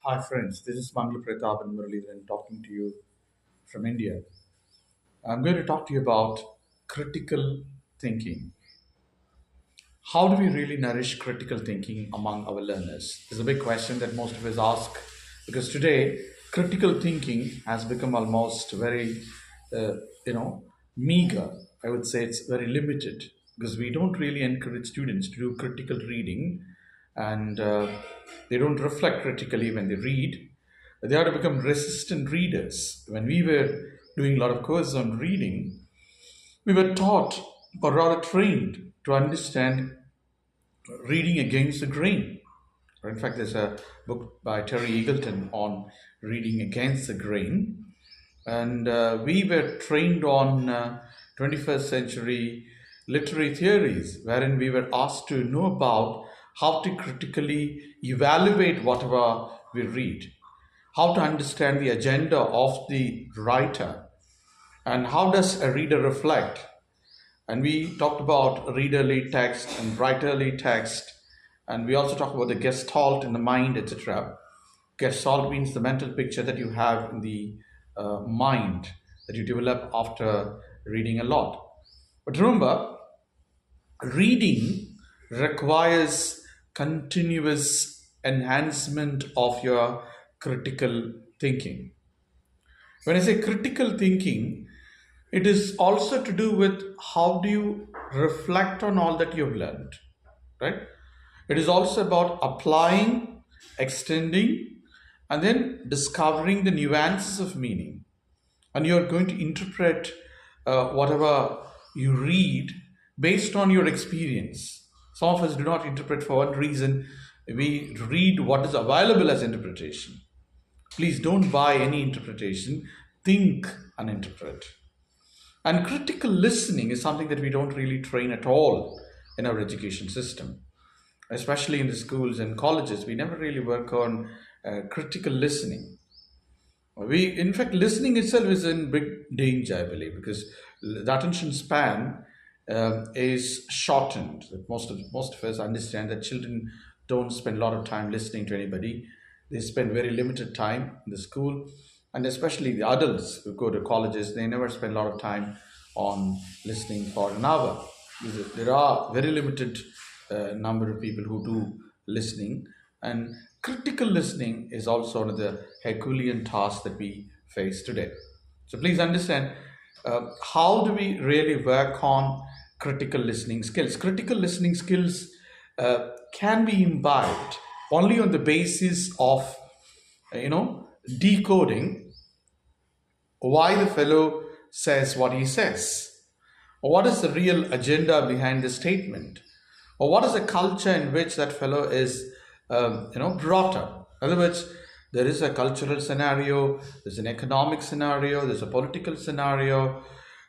Hi friends, this is Mangal and Muralidharan talking to you from India. I'm going to talk to you about critical thinking. How do we really nourish critical thinking among our learners? This is a big question that most of us ask because today critical thinking has become almost very, uh, meager. I would say it's very limited because we don't really encourage students to do critical reading, and they don't reflect critically when they read. They are to become resistant readers. When we were doing a lot of courses on reading, we were taught, or rather trained, to understand reading against the grain. In fact, there's a book by Terry Eagleton on reading against the grain. And we were trained on 21st century literary theories, wherein we were asked to know about how to critically evaluate whatever we read, how to understand the agenda of the writer, and how does a reader reflect. And we talked about readerly text and writerly text, and we also talked about the gestalt in the mind, etc. Gestalt means the mental picture that you have in the mind that you develop after reading a lot. But remember, reading requires continuous enhancement of your critical thinking. When I say critical thinking, it is also to do with how do you reflect on all that you've learned, right? It is also about applying, extending, and then discovering the nuances of meaning. And you're going to interpret whatever you read based on your experience. Some of us do not interpret for one reason. We read what is available as interpretation. Please don't buy any interpretation. Think and interpret. And critical listening is something that we don't really train at all in our education system, especially in the schools and colleges. We never really work on critical listening. In fact, listening itself is in big danger, I believe, because the attention span is shortened. Most of us understand that children don't spend a lot of time listening to anybody. They spend very limited time in the school, and especially the adults who go to colleges, they never spend a lot of time on listening for an hour. There are very limited number of people who do listening, and critical listening is also one of the Herculean tasks that we face today. So please understand, how do we really work on critical listening skills? Critical listening skills can be imbibed only on the basis of decoding why the fellow says what he says, or what is the real agenda behind the statement, or what is the culture in which that fellow is brought up. In other words, there is a cultural scenario, there's an economic scenario, there's a political scenario,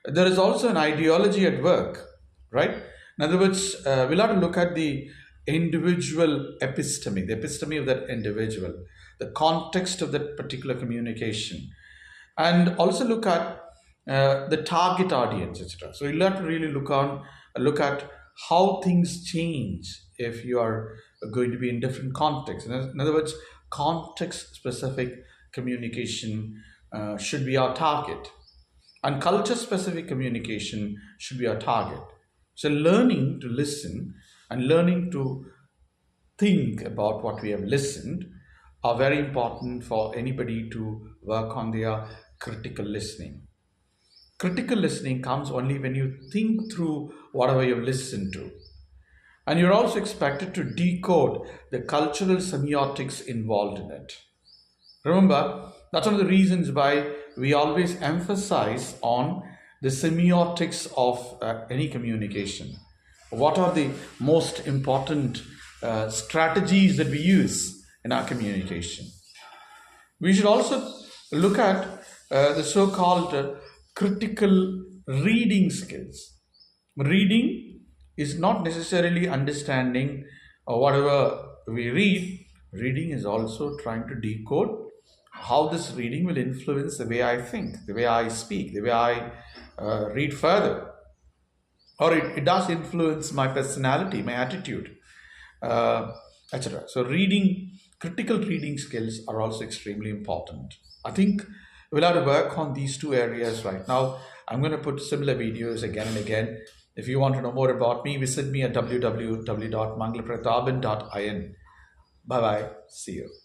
there is also an ideology at work, right? In other words, we'll have to look at the individual episteme, the episteme of that individual, the context of that particular communication, and also look at the target audience, etc. So you'll have to really look at how things change if you are going to be in different contexts. In other words, context specific communication should be our target, and culture specific communication should be our target. So learning to listen and learning to think about what we have listened are very important for anybody to work on their critical listening. Critical listening comes only when you think through whatever you've listened to. And you're also expected to decode the cultural semiotics involved in it. Remember, that's one of the reasons why we always emphasize on the semiotics of any communication. What are the most important strategies that we use in our communication? We should also look at the so called critical reading skills. Reading is not necessarily understanding whatever we read, reading is also trying to decode how this reading will influence the way I think, the way I speak, the way I read further. Or it does influence my personality, my attitude, etc. So, reading critical reading skills are also extremely important. I think we'll have to work on these two areas right now. I'm going to put similar videos again and again. If you want to know more about me, visit me at www.mangalpratapan.in. Bye bye. See you.